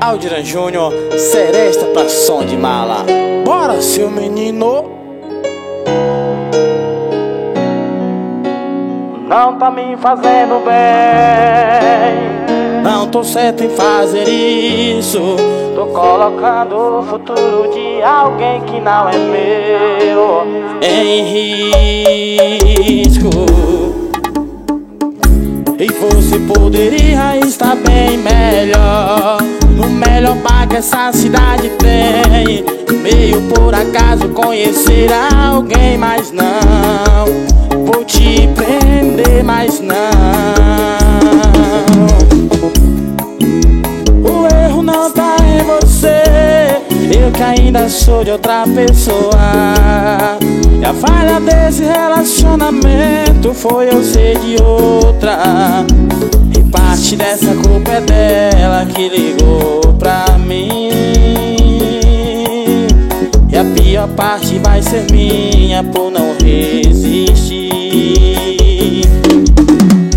Aldiran Júnior, seresta pra som de mala. Bora, seu menino. Não tá me fazendo bem, não tô certo em fazer isso. Tô colocando o futuro de alguém que não é meu em risco. E você poderia estar bem melhor, no melhor bar que essa cidade tem. Meio por acaso conhecer alguém, mas não vou te prender, mas não. O erro não tá em você, eu que ainda sou de outra pessoa. E a falha desse relacionamento foi eu ser de outra. E parte dessa culpa é dela que ligou pra mim. E a pior parte vai ser minha por não resistir.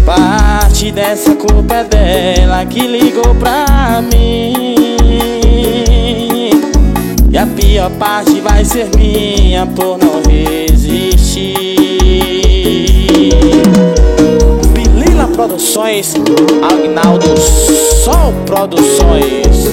Parte dessa culpa é dela que ligou pra mim. E a pior parte vai ser minha por não resistir. Pilila Produções, Agnaldo Sol Produções.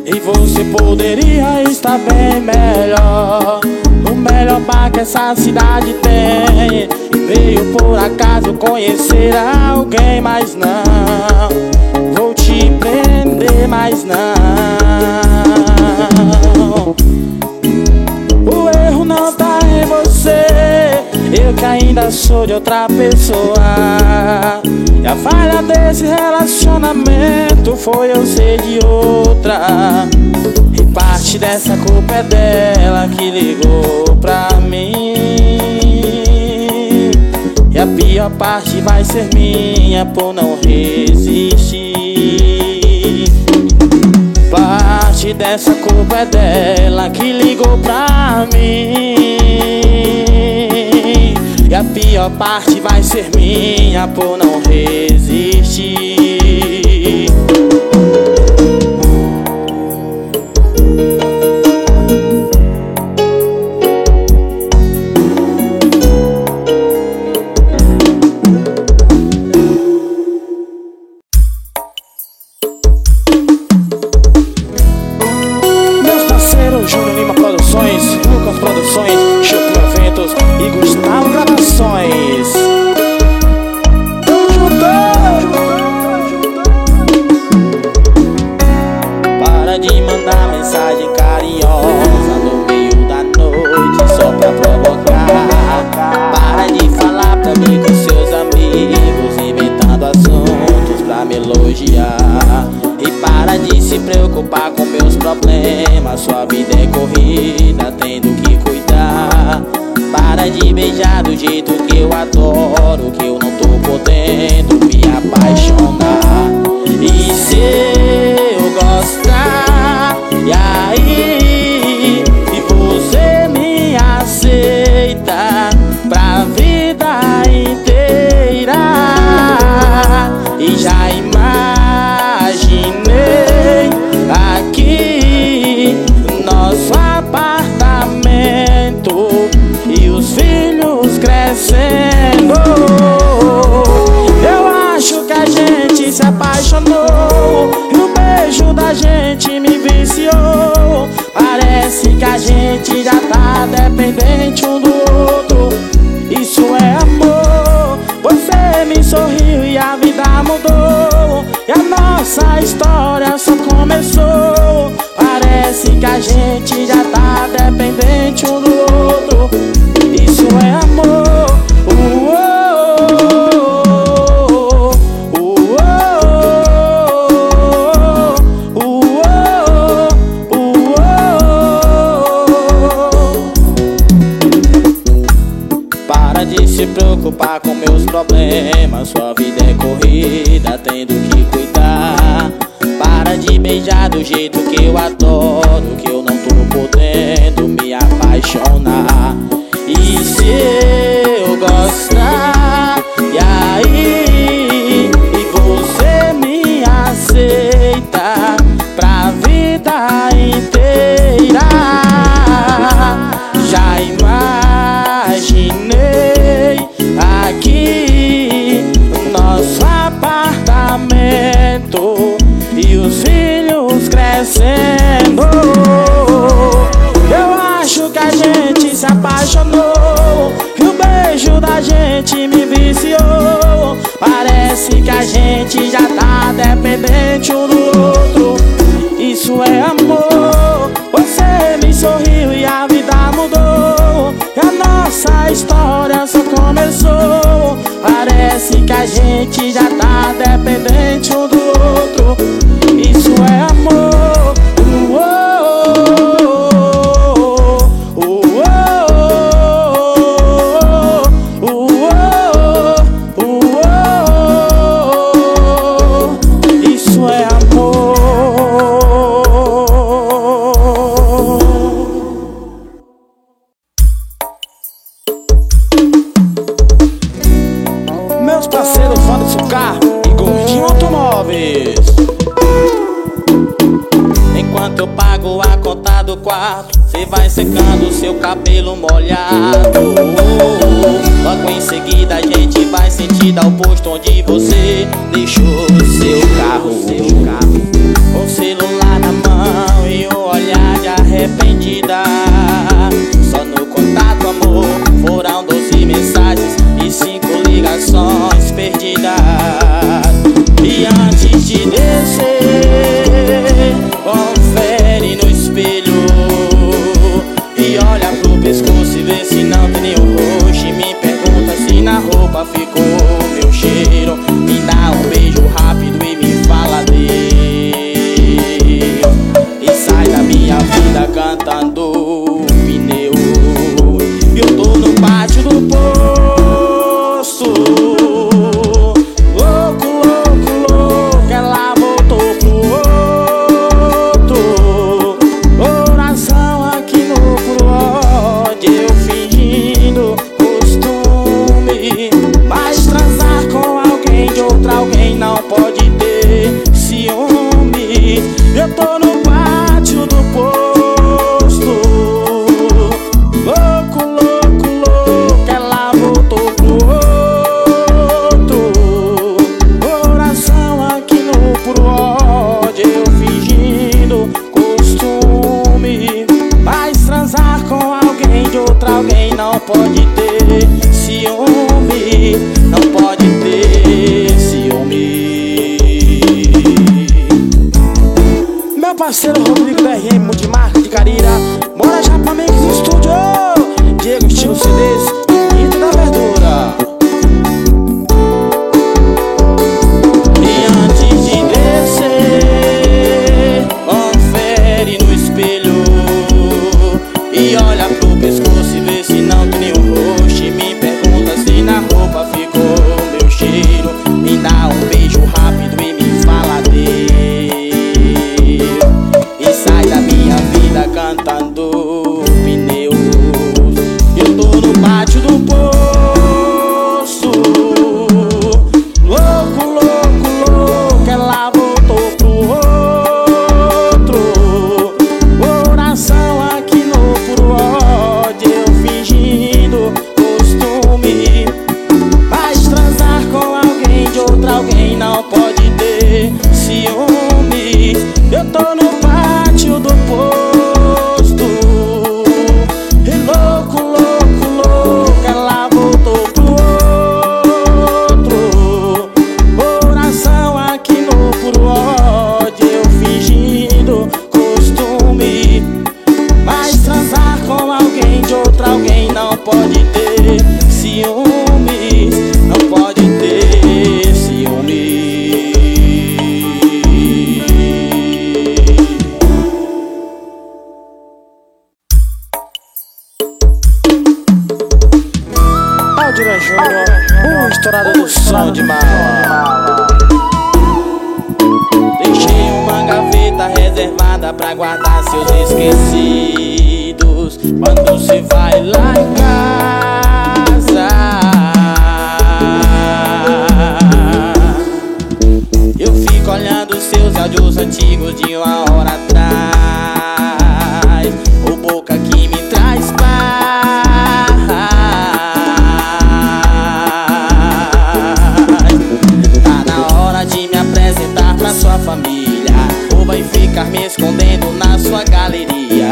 E você poderia estar bem melhor, no melhor bar que essa cidade tem. Veio por acaso conhecer alguém, mas não vou te prender, mas não. O erro não tá em você, eu que ainda sou de outra pessoa. E a falha desse relacionamento foi eu ser de outra. E parte dessa culpa é dela que ligou pra mim. E a pior parte vai ser minha por não resistir. Parte dessa culpa é dela que ligou pra mim. E a pior parte vai ser minha por não resistir. Lucas Produções, Chopin Eventos e Gustavo Gravações. Para de mandar mensagem carinhosa no meio da noite só pra provocar. Para de falar pra mim com seus amigos, inventando assuntos pra me elogiar. E para de se preocupar com meus problemas, sua vida é corrida, tendo que cuidar. Para de beijar do jeito que eu adoro, que eu não tô podendo me apaixonar. E se eu gostar, e aí? E você me aceita pra vida inteira? E já imaginei aqui nosso apartamento e os filhos crescendo. Eu acho que a gente se apaixonou e o beijo da gente me viciou. Parece que a gente já tá dependente um do outro. Isso é amor. Você me sorriu e a vida mudou, e a nossa história só começou. Parece que a gente já tá dependente um do outro. Isso é amor. Para de se preocupar com meus problemas, sua vida é corrida, tendo que cuidar. Para de beijar do jeito que eu adoro, que eu não tô podendo me apaixonar. E se eu gostar, gente se apaixonou e o beijo da gente me viciou. Parece que a gente já tá dependente um do outro. Isso é amor. Você me sorriu e a vida mudou, e a nossa história só começou. Parece que a gente já tá dependente um do outro. Isso é amor. Isso é amor. Meus parceiros Wanderson Carro e Gordinho Automóveis. Enquanto eu pago a conta do quarto, cê vai secando seu cabelo molhado. Logo em seguida a gente vai sentir dar o posto onde você deixou seu carro. Com o celular na mão e um olhar de arrependida. Só no contato, amor, foram 12 mensagens e 5 ligações perdidas. E antes de descer, confere no espelho e olha pro pescoço e vê se não tem nenhum roxo. E me pergunta se na roupa ficou meu cheiro. Me dá um beijo rápido e me fala Deus, e sai da minha vida cantando pneu. Eu tô no pátio do posto, louco, louco, louco. Ela voltou pro outro. Oração aqui no prode, eu fingindo costume. Mas transar com alguém de outra alguém não pode ter ciúme. Eu tô no pátio do posto, louco, louco, louco. Ela voltou pro outro. Oração aqui no prode, eu fingindo costume. Mas transar com alguém de outra alguém não pode ter ciúme. Não pode ter ciúme. Meu parceiro Rodrigo da RM Multimarca de Carira, mora já pra Mix Studio. Diego Estilo CDs, Quinto da Verdura. E antes de descer, confere no espelho e olha pro pescoço e vê se não tem nenhum roxo. E me pergunta se na roupa ficou meu cheiro. Me dá um beijo rápido e me fala Deus, e sai da minha vida cantando pneus. Eu tô no pátio do posto, louco, louco, louco. Ela voltou pro outro. Oração aqui no prode, eu fingindo costume. Mas transar com alguém de outra alguém não pode ter ciúme. Eu tô no pátio do posto, e louco, louco, louco. Ela voltou pro outro. Oração aqui no prode, eu fingindo costume. Mas transar com alguém de outra alguém não pode ter ciúme. Não pode ter ciúme. Aldira Júnior, o estourado do som de mala. Deixei uma gaveta reservada pra guardar seus esquecidos. Quando se vai lá em casa, eu fico olhando seus áudios antigos de uma hora atrás. O boca que me traz paz. Tá na hora de me apresentar pra sua família, ou vai ficar me escondendo na sua galeria.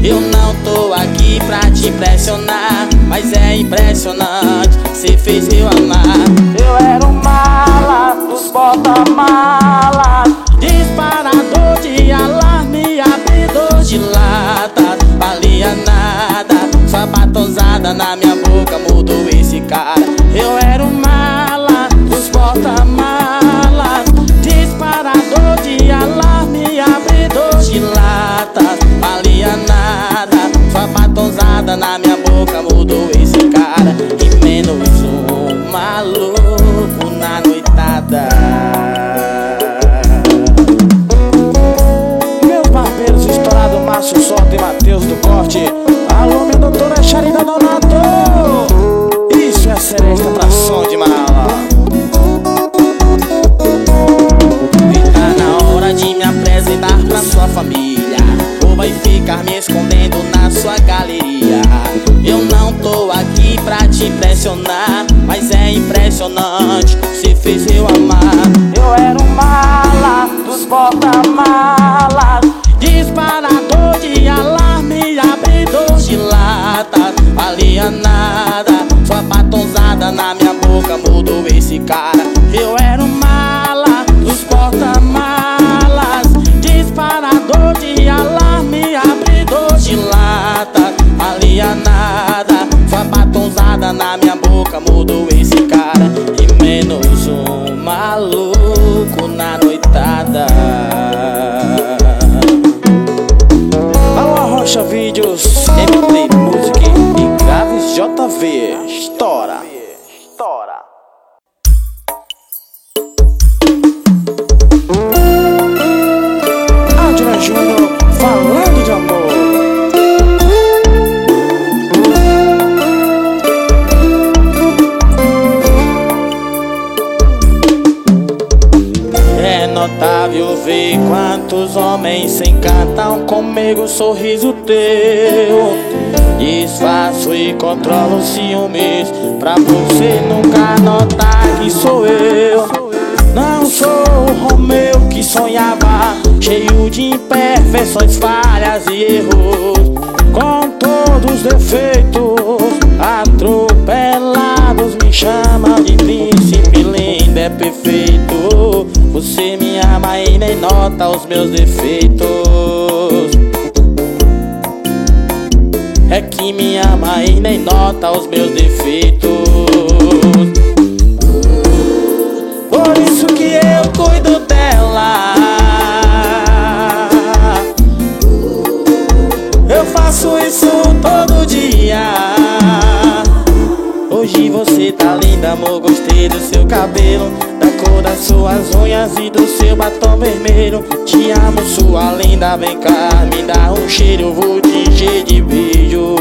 Eu não tô aqui pra te impressionar, mas é impressionante. Cê fez eu amar. Eu era um mala dos porta-malas, disparador de alarme, abridor de lata. Valia nada, sua batonzada na minha boca mudou esse cara. Eu era um mala dos porta-malas, disparador de alarme, abridor de lata. Valia nada, sua batonzada na minha boca mudou esse cara. E menos um maluco na noitada. Meus barbeiros estourados, Márcio Soto e Matheus do Corte. Alô, minha doutora Charida Donato. Isso é seresta pra som de mala. E tá na hora de me apresentar pra sua família, ou vai ficar me escondendo na sua galeria. Eu não tô aqui pra te impressionar, mas é impressionante, se fez eu amar. Eu era um mala dos porta-malas, disparador de alarme, abridor de lata. Valia nada, sua batonzada na minha boca mudou esse cara. Eu era um mala dos porta-malas, disparador de alarme, abridor de lata. Valia nada, sua batonzada na minha boca mudou esse cara. E menos um maluco na noitada. Alô, Arrocha Vídeos, MP Music e Graves JV. Estoura. Adriano Júnior falando de amor. É notável ver quantos homens se encantam comigo, sorriso teu. Disfarço e controlo os ciúmes pra você nunca notar que sou eu. Não sou o Romeu que sonhava, cheio de imperfeições, falhas e erros, com todos os defeitos atropelados. Me chama de príncipe lindo, é perfeito. Você me ama e nem nota os meus defeitos. É que me ama e nem nota os meus defeitos. Por isso que eu cuido dela. Eu faço isso todo dia. Hoje você tá linda, amor, gostei do seu cabelo, da cor das suas unhas e do seu batom vermelho. Te amo, sua linda, vem cá, me dá um cheiro, eu vou te encher de beijo.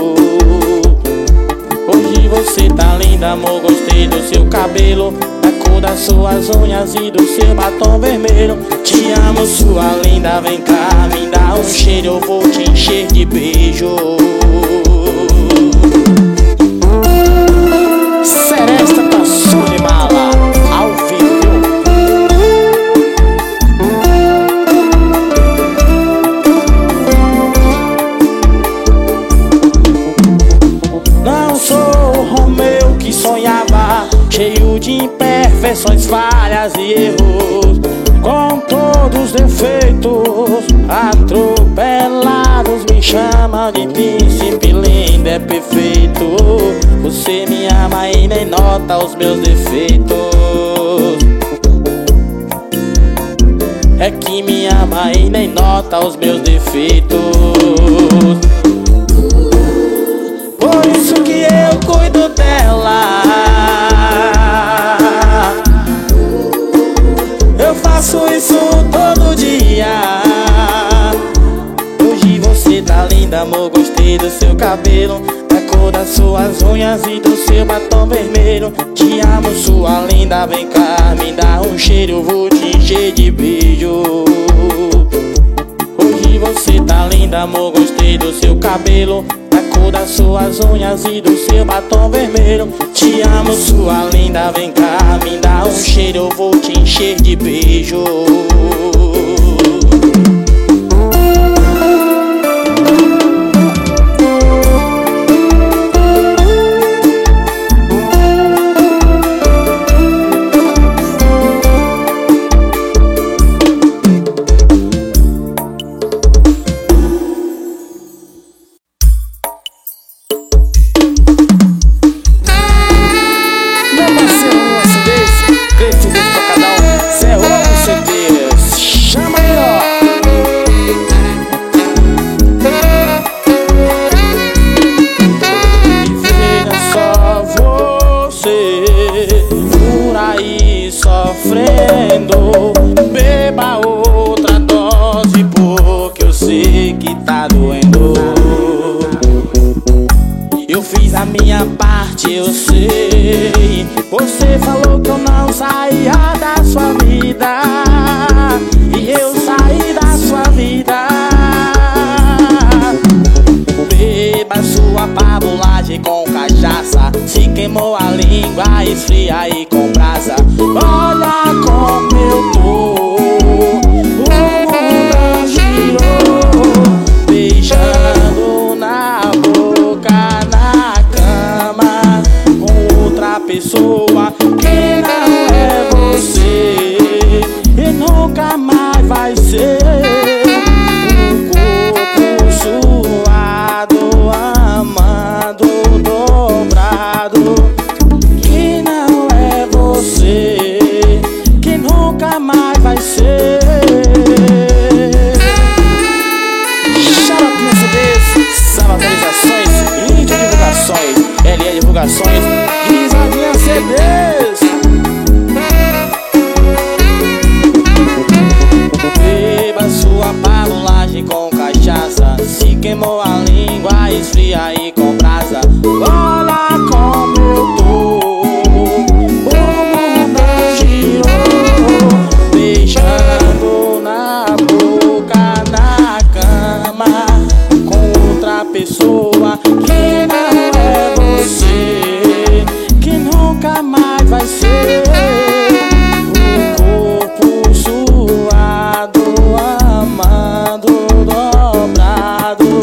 Hoje você tá linda, amor, gostei do seu cabelo, da cor das suas unhas e do seu batom vermelho. Te amo, sua linda, vem cá, me dá um cheiro, eu vou te encher de beijo. Seresta pra som de mala, ao vivo. Não sou o Romeu que sonhava, cheio de imperfeições, falhas e erros, com todos os defeitos atropelados. Me chama de príncipe lindo, é perfeito. Você me ama e nem nota os meus defeitos. É que me ama e nem nota os meus defeitos. Por isso que eu cuido dela. Eu faço isso todo dia. Hoje você tá linda, amor, gostei do seu cabelo, da cor das suas unhas e do seu batom vermelho. Te amo, sua linda, vem cá, me dá um cheiro, eu vou te encher de beijo. Hoje você tá linda, amor, gostei do seu cabelo, da cor das suas unhas e do seu batom vermelho. Te amo, sua linda, vem cá, me dá um cheiro, eu vou te encher de beijo. eu fiz a minha parte, eu sei. Você falou que eu não saía da sua vida, e eu saí da sua vida. Beba sua pabulagem com cachaça, se queimou a língua, esfria e com brasa. Olha como eu tô, o mundo girou, beijando na boca, na cama, com outra pessoa que não é você, e nunca mais vai ser. Divulgações, Risadinha CDs. Beba sua pabulagem com cachaça, se queimou a língua, esfria e com brasa. Olha como eu tô, o mundo girou, beijando na boca, na cama, com outra pessoa que não é você, que nunca mais vai ser. O corpo suado, amado, dobrado,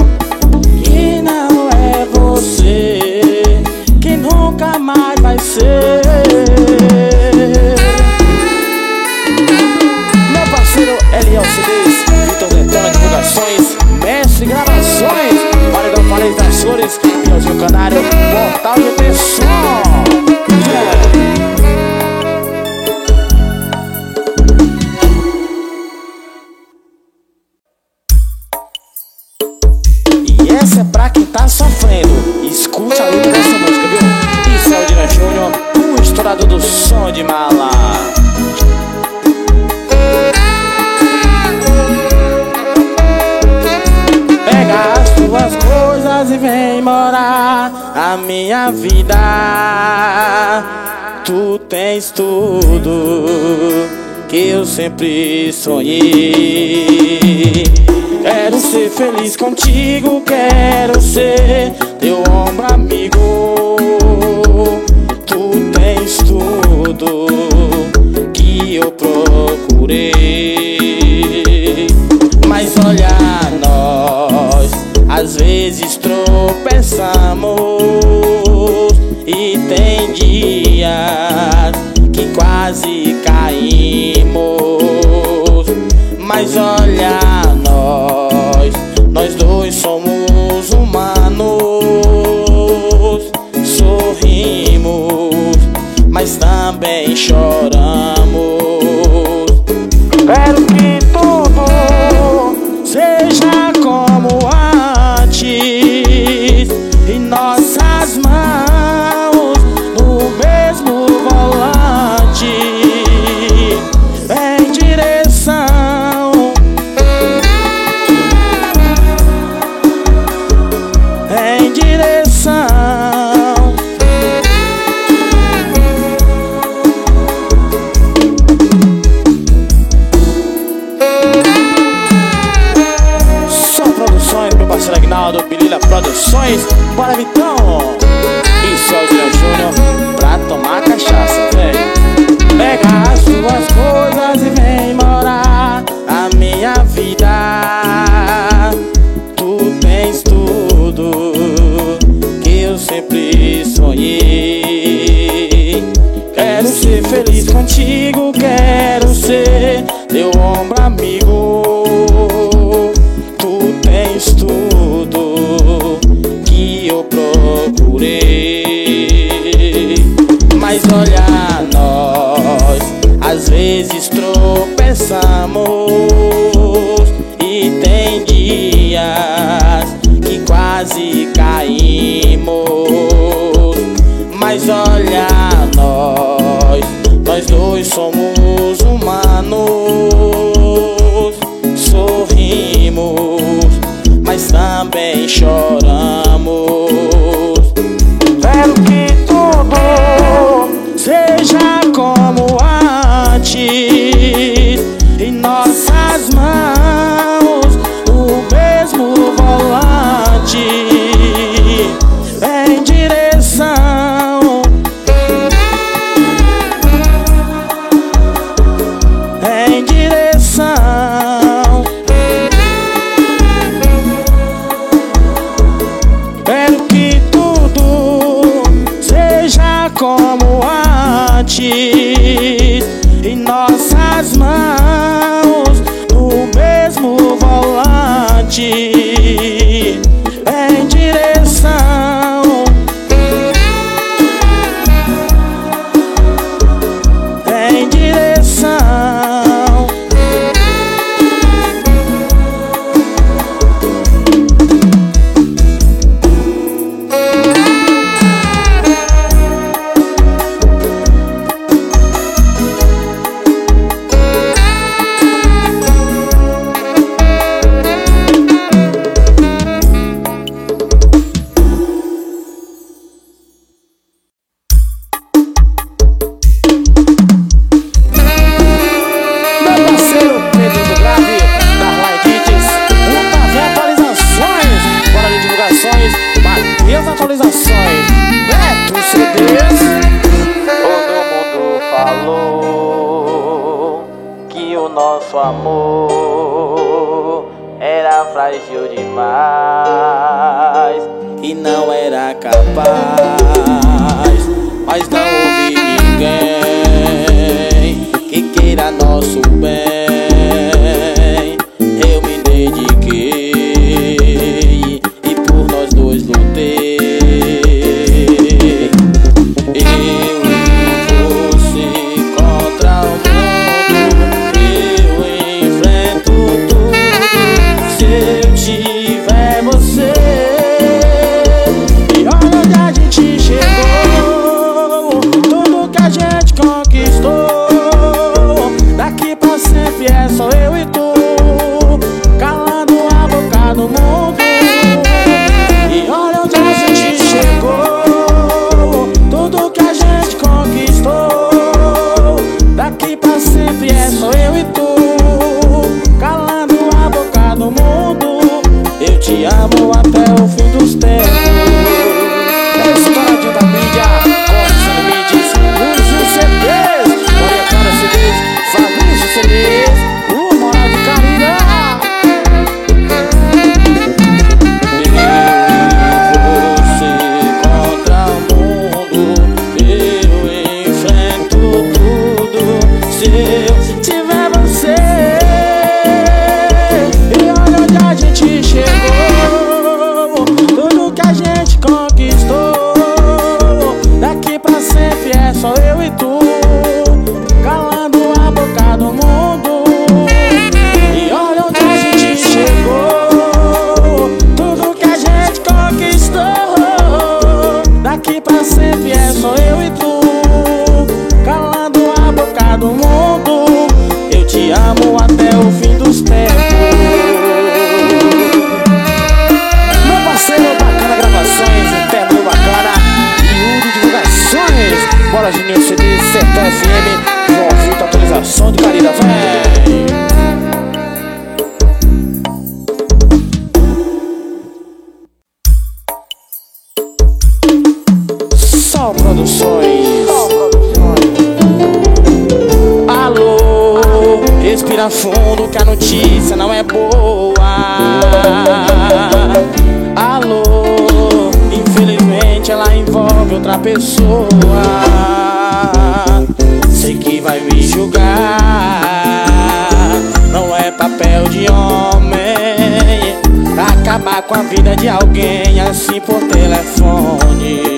que não é você, que nunca mais vai ser. Meu parceiro LLCDs, Vitor Detona Divulgações, Mestre Gravações, Paredão Paleta das Flores, Piozinho Canário, Portal de Pessoa. E essa é pra quem tá sofrendo. Escuta a letra dessa música, viu? Isso é o Dina Júnior, o estourador do som de mala. Pega as tuas coisas e vem morar a minha vida. Tu tens tudo que eu sempre sonhei. Quero ser feliz contigo, quero ser teu ombro amigo. Tu tens tudo que eu procurei. Mas olha nós, às vezes tropeçamos, e tem dias que quase caímos. Mas olha nós dois somos humanos. Sorrimos, mas também choramos. Quero que tudo seja como antes, e nossas mãos no mesmo volante, em direção, em direção. Meu parceiro Aguinaldo, Bilila Produções, bora Vitão. Isso é o Dina Júnior, pra tomar cachaça, velho. Pega as suas coisas e vem morar a minha vida. Tu tens tudo que eu sempre sonhei. Quero ser feliz contigo, quero ser teu ombro amigo. Tudo que eu procurei. Mas olha nós, às vezes tropeçamos, e tem dias que quase caímos. Mas olha nós dois somos humanos. Sorrimos, mas também choramos. agiu demais, que não era capaz, mas não houve ninguém que queira nosso bem. Eu me dediquei e por nós dois lutei. Eu e você contra o mundo, eu enfrento tudo se eu tiver você. E olha onde a gente chegou, tudo que a gente conquistou. Daqui pra sempre é só eu e tu, calando a boca do mundo. E olha onde a gente chegou, tudo que a gente conquistou. Daqui pra sempre é só eu e tu, calando a boca do mundo. Eu te amo até o fim dos tempos. É estouradinho da mídia, corte limites, use os CDs, orientando CDs, Fabrício CDs, o Moral de Carinha. Você contra o mundo, eu enfrento tudo se eu tiver você. E olha onde a gente chegou, tudo que a gente conquistou. Daqui pra sempre é só eu e tu, calando a boca do mundo. E olha onde a gente chegou, tudo que a gente conquistou. Daqui pra sempre é só eu e tu, calando a boca do mundo. Eu te amo até o fim dos tempos. Meu parceiro Bacana Gravações, Interno Bacana e Yuri Divulgações. Bora Juninho CD, Sertão FM, João Vitor, atualização de Carina, véi. Só Produções. Alô, respira fundo que a notícia não é boa. Alô, infelizmente ela envolve outra pessoa. Sei que vai me julgar, não é papel de homem acabar com a vida de alguém assim por telefone.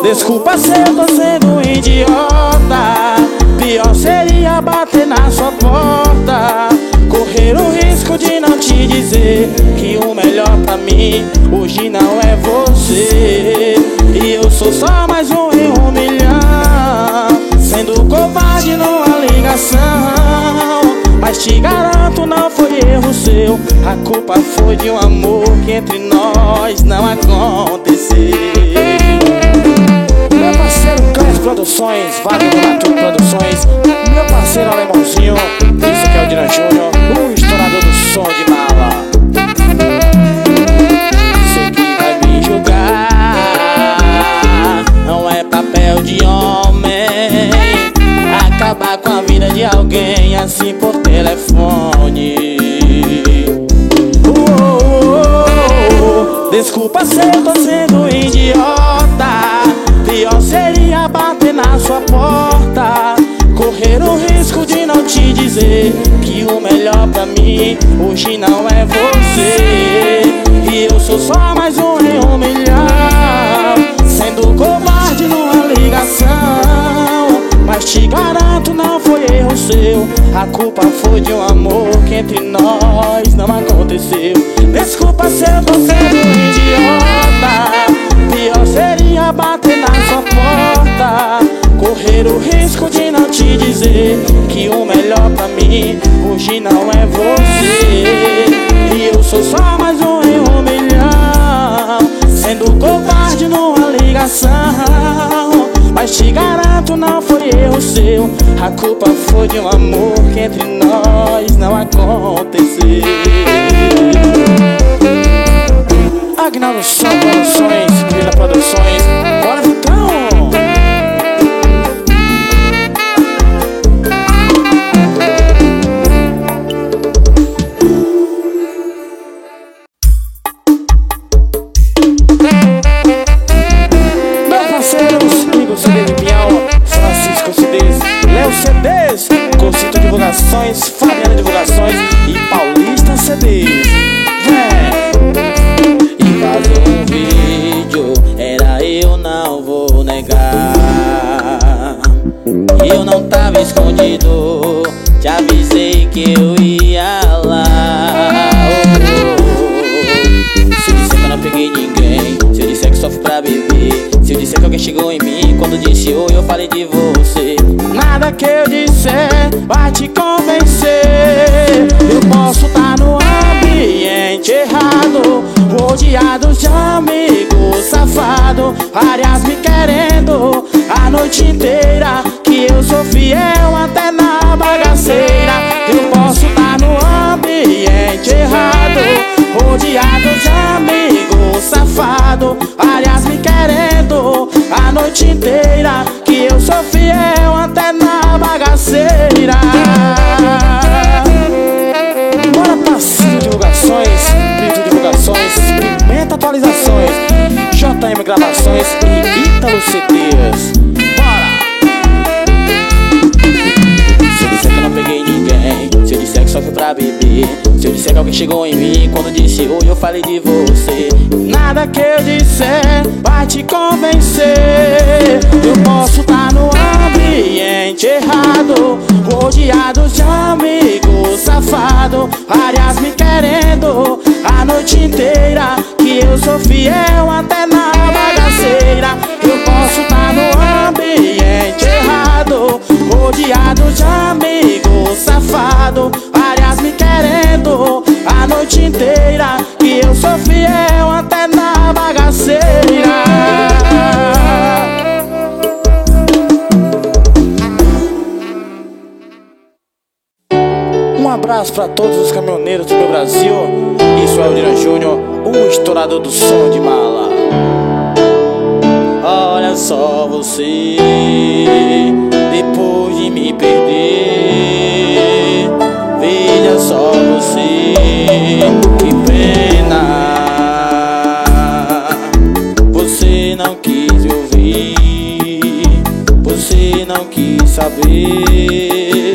Desculpa se eu tô sendo idiota, pior seria bater na sua porta, correr o risco de não te dizer que o melhor pra mim hoje não é você. E eu sou só mais um em 1 milhão, sendo covarde numa ligação. Mas te garanto, não foi erro seu, a culpa foi de um amor que entre nós não aconteceu. Meu parceiro Cândido Produções, Wagner Natur Produções, meu parceiro Alemãozinho, isso que é o Dina Júnior, o estourador do som de mala. Sei que vai me julgar, não é papel de homem acabar com a vida de alguém assim por telefone. Desculpa se eu tô sendo idiota, pior seria bater na sua porta, correr o risco de não te dizer que o melhor pra mim hoje não é você. E eu sou só mais um em 1 milhão, sendo covarde numa ligação. Mas te garanto, não foi erro seu, a culpa foi de um amor que entre nós não aconteceu. Desculpa se eu tô sendo idiota, pior seria bater na sua porta, correr o risco de não te dizer que o melhor pra mim hoje não é você. E eu sou só mais um em 1 milhão, sendo covarde numa ligação. Mas te garanto, não foi erro seu, a culpa foi de um amor que entre nós não aconteceu. Agnaldo Som Produções, Vila Produções, bora Vitão! falei de você. Nada que eu disser vai te convencer. Eu posso estar no ambiente errado, rodeados de amigos safados, várias me querendo a noite inteira, que eu sou fiel até na bagaceira. Eu posso estar no ambiente errado, rodeados de amigos safados, várias me querendo a noite inteira, que eu sou fiel até na bagaceira. Bora pra Cid Divulgações, Brito Divulgações, Pimenta Atualizações, JM Gravações e Ítalo CDs. Bora! Se eu disser que eu não peguei ninguém, se eu disser que só fui pra beber, se eu disser que alguém chegou em mim quando disse oi, eu falei de você. Nada que eu disser vai te convencer. Eu posso estar no ambiente errado, rodeados de amigos safados, várias me querendo a noite inteira, que eu sou fiel até na bagaceira. Eu posso estar no ambiente errado, rodeados de amigos safados, várias me querendo a noite inteira, que eu sou fiel até na bagaceira. Um abraço pra todos os caminhoneiros do meu Brasil. Isso é o Lira Júnior, o estourador do som de mala. Olha só você, depois de me perder, veja só você, que pena. Você não quis ouvir, você não quis saber,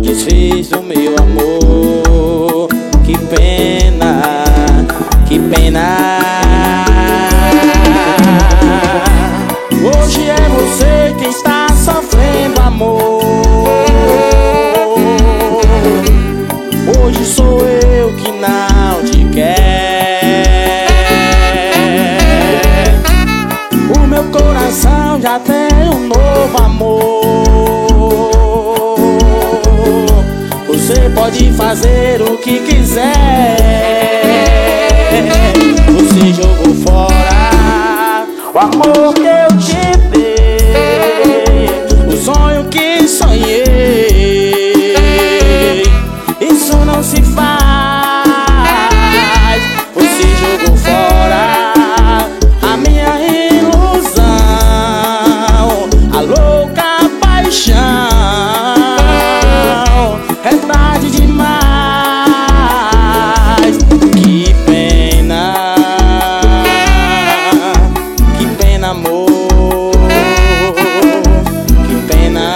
desfez o meu amor. Que pena, que pena. Hoje é você quem está sofrendo amor. Hoje sou eu que não te quer. O meu coração já tem um novo amor. Você pode fazer o que quiser. Você jogou fora o amor que eu te dei, o sonho que sonhei. Isso não se faz. Você jogou fora a minha ilusão, a louca paixão. É tarde demais. Que pena, que pena, amor. Que pena,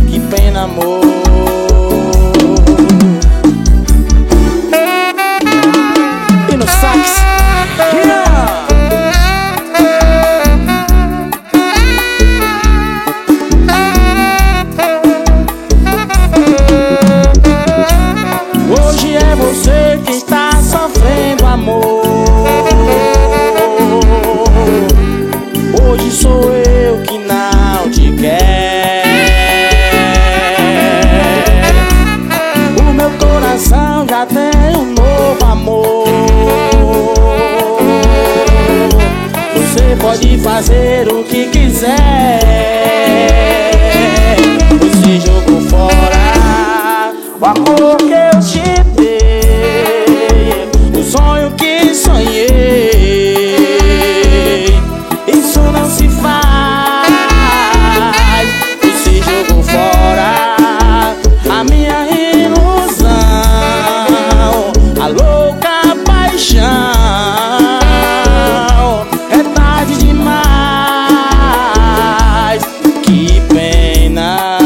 que pena, amor. E no sax, hoje é você que está sofrendo amor. Hoje sou eu que não te quer. O meu coração já tem um novo amor. Você pode fazer o que quiser. Você jogou fora o amor que eu te dei, o sonho que sonhei. Isso não se faz. Você jogou fora a minha ilusão, a louca paixão. É tarde demais. Que pena,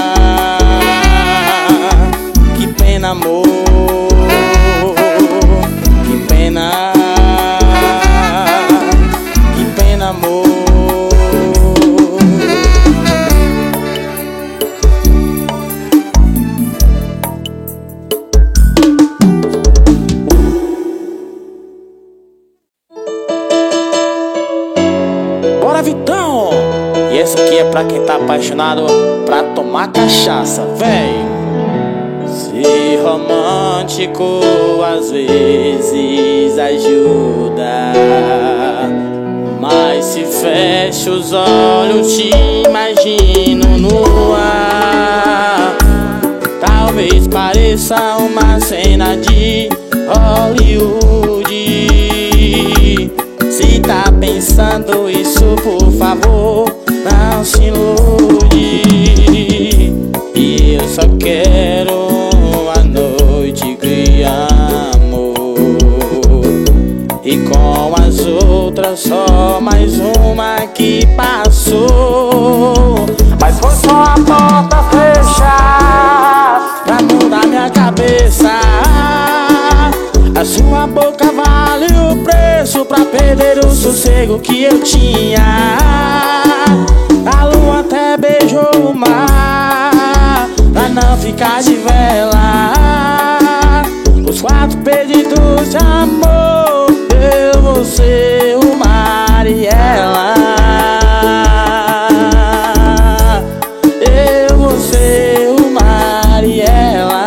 que pena, amor. Que pena, que pena, amor. Bora, Vitão! Essa aqui é pra quem tá apaixonado pra tomar cachaça, véi. Ser romântico às vezes ajuda, mas se fecho os olhos te imagino no ar. Talvez pareça uma cena de Hollywood. Se tá pensando isso, por favor, não se ilude. E eu só quero uma noite de amor, e com as outras só mais uma que passou. Mas foi só a porta fechar pra mudar minha cabeça. A sua boca vale o preço pra perder o sossego que eu tinha. A lua até beijou o mar pra não ficar de vela. Os 4 pedidos de amor, eu, você, o mar e ela. Eu, você, o mar e ela.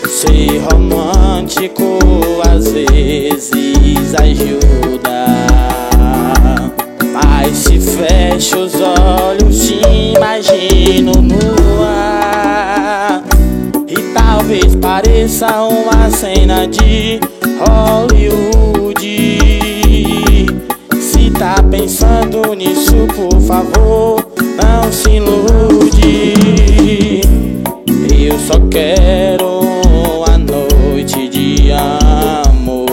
Ser romântico às vezes ajuda, mas se fecho os olhos te imagino no ar. E talvez pareça uma cena de Hollywood. Se tá pensando nisso, por favor, não se ilude. Eu só quero uma noite de amor,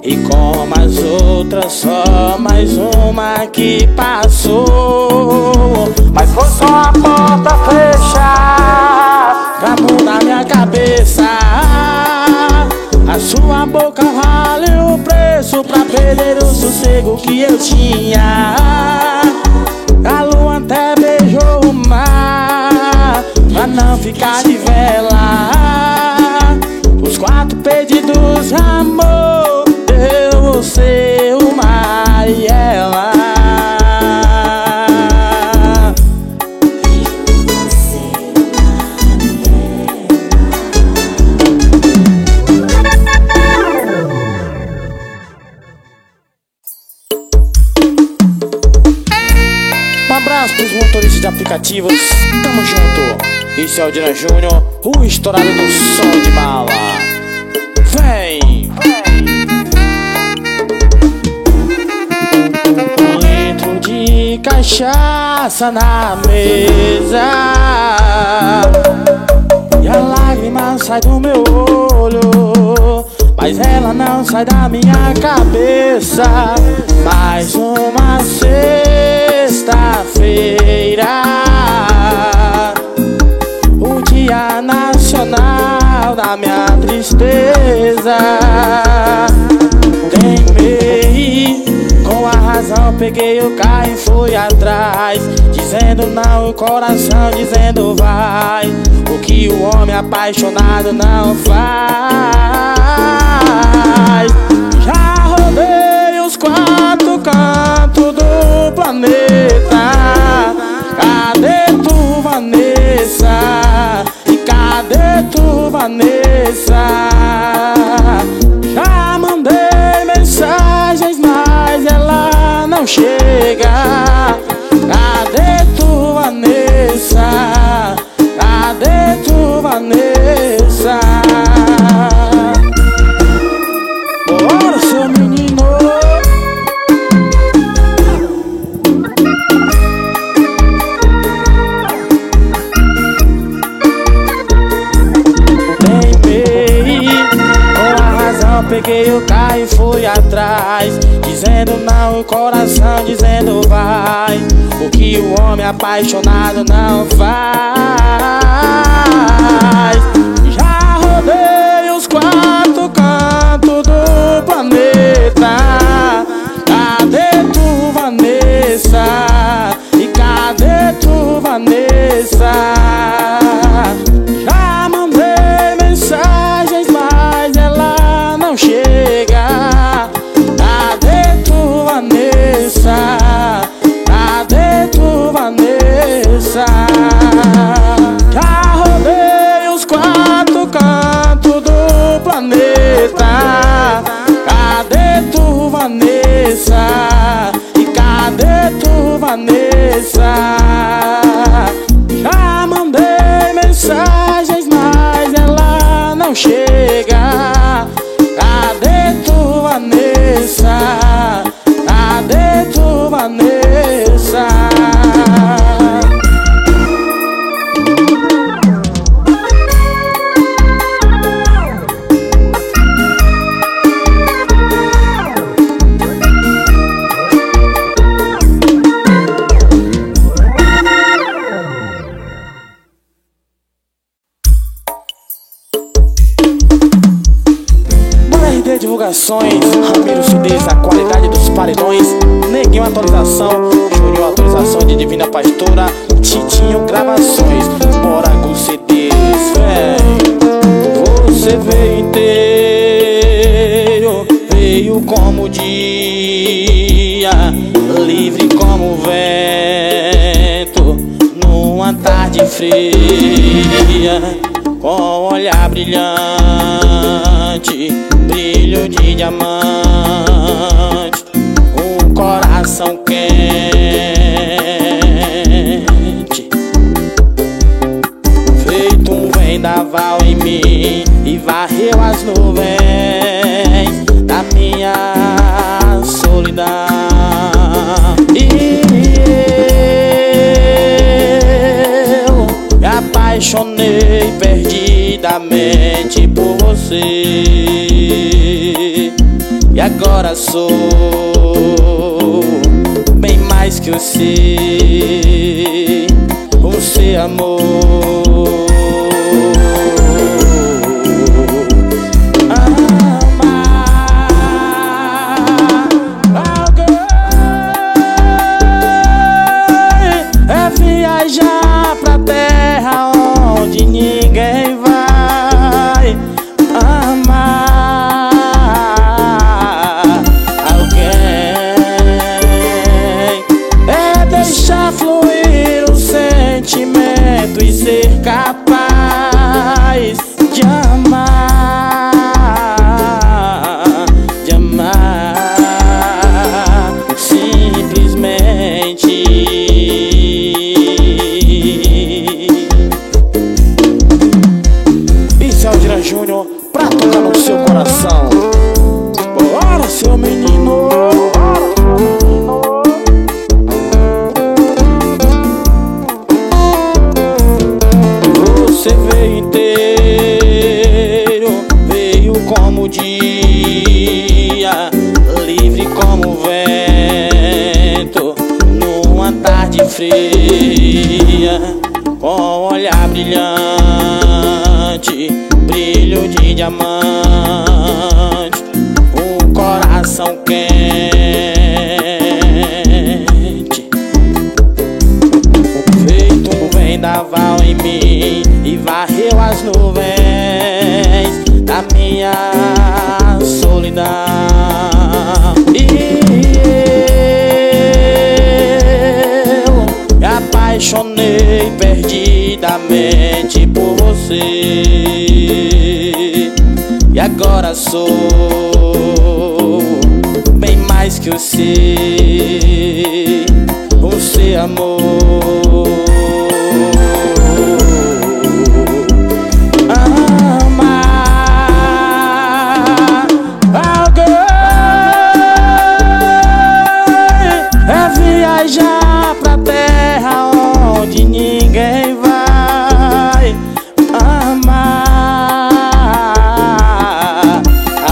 e como as outras só mais uma que passou. Mas foi só a porta fechar pra mudar minha cabeça. A sua boca vale o preço pra perder o sossego que eu tinha. A lua até beijou o mar pra não ficar de vela. Os 4 pedidos de amor, eu, você, o mar e ela. Um abraço pros motoristas de aplicativos, tamo junto. Esse é o Dina Júnior, o estourado do som de bala. Vem! Um litro de cachaça na mesa, e a lágrima sai do meu olho, mas ela não sai da minha cabeça. Mais uma sexta-feira, o dia nacional da minha tristeza. Teimei, com a razão peguei o carro e fui atrás, dizendo não, o coração dizendo vai. O que o homem apaixonado não faz. Já rodei os 4 cantos do planeta. Cadê tu, Vanessa? E cadê tu, Vanessa? Já mandei mensagens, mas ela não chega. Cadê tu, Vanessa? Cadê tu, Vanessa? Bora, seu menino. Peguei o carro e fui atrás, dizendo não, o coração dizendo vai. O que o homem apaixonado não faz. Já rodei os 4 cantos do planeta. Cadê tu, planeta. Cadê tu, Vanessa? E cadê tu, Vanessa? Já mandei mensagens, mas ela não chega. Cadê tu, Vanessa? Cadê tu, Vanessa? Divulgações, Ramiro CDs, a qualidade dos paredões, Neguinho atualização, Júnior atualização de Divina Pastora, Titinho gravações, Morago CDs, vem. Você veio inteiro, veio como dia, livre como vento, numa tarde fria, com olhar brilhante, brilho de diamante, um coração quente, feito um vendaval em mim e varreu as nuvens da minha solidão. E eu me apaixonei perdidamente por você, e agora sou bem mais que o seu amor. Amar alguém é viajar pra terra onde ninguém vai. Amar alguém é deixar fluir o sentimento e ser capaz de amar, simplesmente. Isso é o Dira Júnior pra tocar no seu coração. Bora, seu menino. Você veio inteiro, veio como dia, livre como vento, numa tarde fria, com olhar brilhante, brilho de diamante, um coração quente, feito um vendaval em mim e varreu as nuvens da minha solidão. E eu me apaixonei perdidamente por você, e agora sou bem mais que o seu amor. Amar alguém é viajar pra terra onde ninguém vai. Amar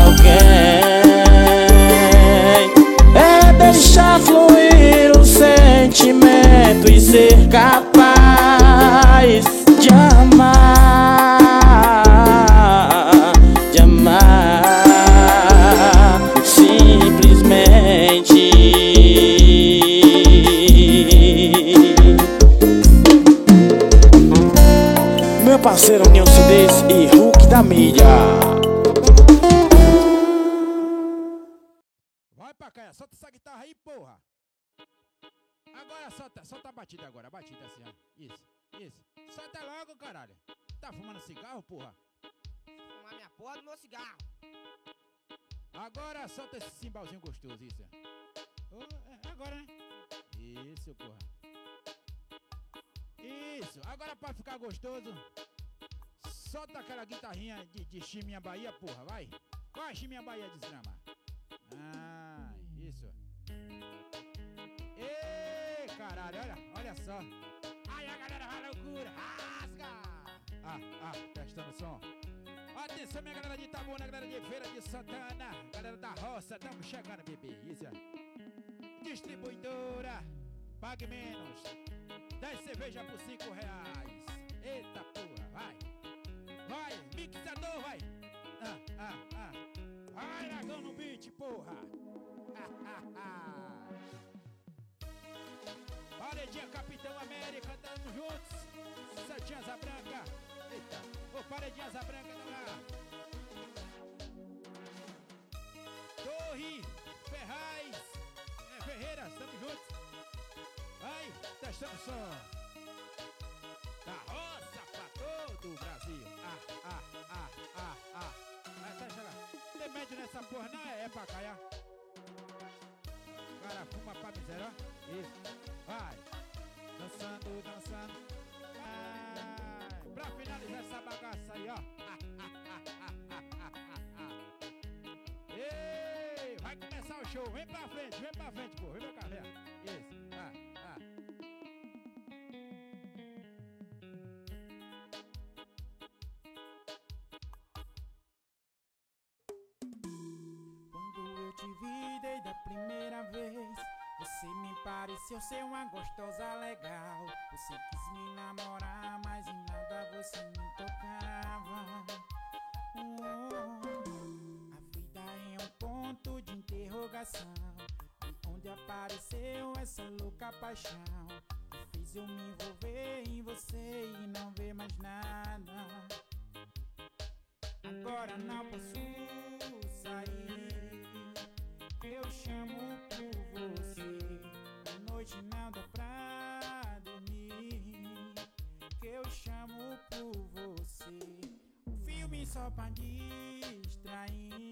alguém é deixar fluir o sentimento e ser capaz de amar, simplesmente. Meu parceiro Nilson CDs e Hulk da mídia. Vai pra cá, solta essa guitarra aí, porra. Agora solta a batida agora, a batida assim, ó. Isso. Solta logo, caralho. Tá fumando cigarro, porra? Fumar minha porra do meu cigarro. Agora solta esse cimbalzinho gostoso, isso. Oh, agora, né? Isso, porra. Isso, agora pra ficar gostoso, solta aquela guitarrinha de Chiminha Bahia, porra, vai. Vai, Chiminha Bahia, desgrama. Ah, isso. Ei, caralho, olha só. Ai, a galera vai loucura, rasga. Testando o som. Atenção, minha galera de Itabuna, galera de Feira de Santana, galera da roça, tamo chegando, bebê. Isso. Distribuidora, pague menos. 10 cerveja por R$5. Eita porra, vai. Vai, mixador, vai. Vai, Dragão no beat, porra. Paredinha Capitão América, tamo juntos. Setinha Asa Branca. Eita, ô Paredinha Asa Branca, não lá. Torre, Ferraz, Ferreiras, tamo juntos. Vai, testando o som. Da roça pra todo o Brasil. Vai, testa lá. Tem médio nessa porra, não é pra caiar. O cara fuma pra miséria, ó. Isso. Vai. Dançando, dançando. Vai. Pra finalizar essa bagaça aí, ó. Ei, vai começar o show. Vem pra frente, pô. Vem pra cá, vem. Isso. Quando eu te vi desde a primeira vez, você me pareceu ser uma gostosa legal. Você quis me namorar, mas em nada você me tocava. A vida é um ponto de interrogação, de onde apareceu essa louca paixão que fez eu me envolver em você e não ver mais nada. Agora não posso sair, eu chamo por você. À noite não dá pra dormir, que eu chamo por você. Um filme só pra distrair,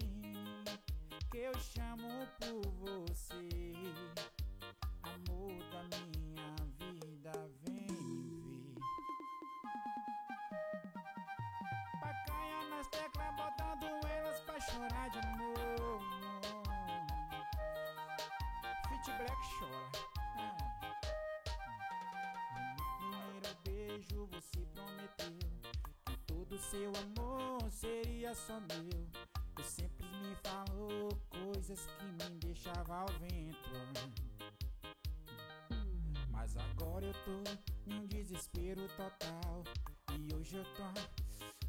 que eu chamo por você. Amor da minha vida, vem me ver. Pacaia nas teclas, botando elas pra chorar de novo. Fit Black chora. No primeiro beijo você prometeu que todo seu amor seria só meu. E sempre me falou coisas que me deixavam ao vento. Mas agora eu tô em um desespero total, e hoje eu tô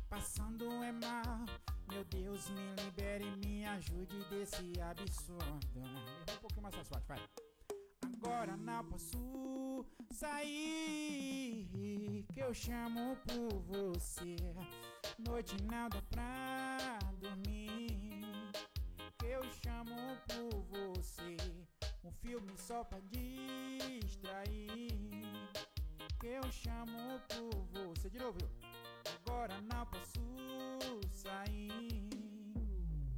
passando mal. Meu Deus, me libere e me ajude desse absurdo. Errou um pouquinho mais forte, vai. Agora não posso sair, que eu chamo por você. Noite não dá pra dormir, que eu chamo por você. Um filme só pra distrair, que eu chamo por você. De novo, viu? Agora não posso sair,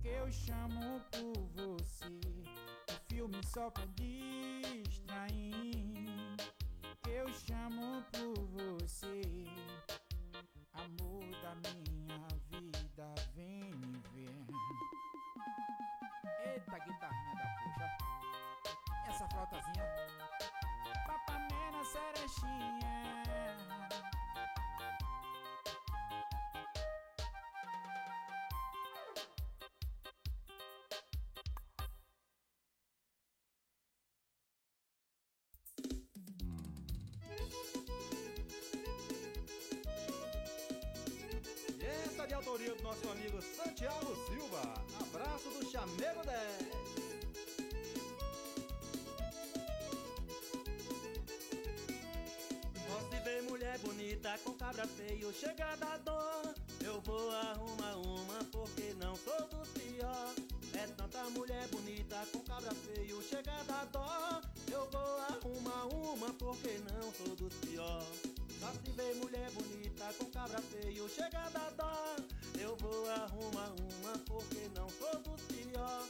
que eu chamo por você. Um filme só pra distrair, que eu chamo por você. Amor da minha vida, vem me ver. Eita, guitarrinha da puxa. Essa flautazinha. Papamena, cerechinha. E essa de autoria do nosso amigo Santiago Silva. Abraço do Chamego 10. Se vê mulher bonita com cabra feio, chega da dor, eu vou arrumar uma, porque não sou dos pior. É tanta mulher bonita com cabra feio, chega da dó, eu vou arrumar uma, porque não sou dos pior. Só se vê mulher bonita com cabra feio, chega da dó, eu vou arrumar uma, porque não sou dos pior.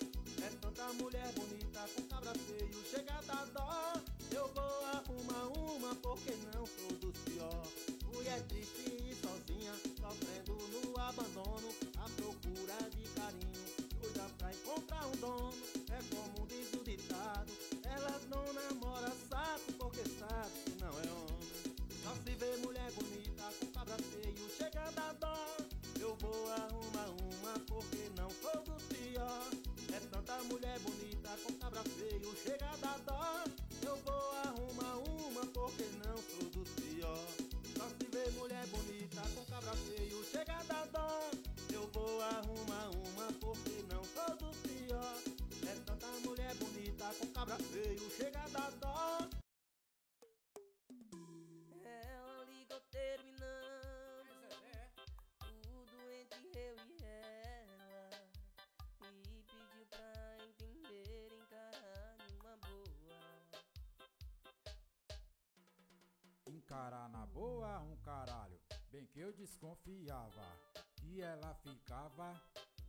cara na boa, um caralho. Bem que eu desconfiava que ela ficava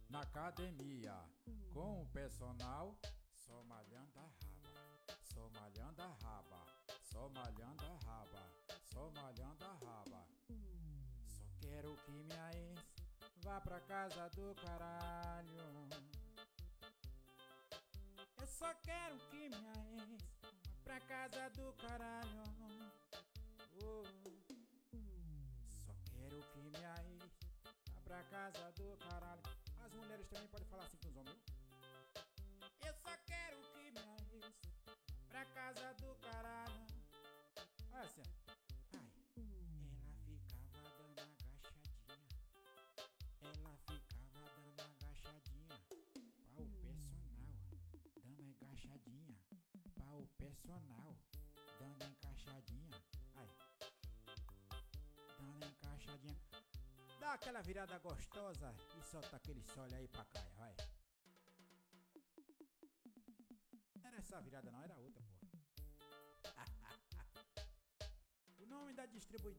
na academia com o personal só malhando a raba, só malhando a raba, só malhando a raba, só malhando a raba. Só quero que minha ex vá pra casa do caralho. Eu só quero que minha ex vá pra casa do caralho. Oh. Só quero que minha ex vá pra casa do caralho. As mulheres também podem falar assim com os homens. Eu só quero que minha ex vá pra casa do caralho. Olha assim. Ai. Ela ficava dando agachadinha. Ela ficava dando agachadinha para o personal, dando agachadinha para o personal, dando encaixadinha. Ai, dando encaixadinha. Dá aquela virada gostosa e solta aquele sol aí pra cá, vai. Era essa virada não, era outra, porra. O nome da distribuidora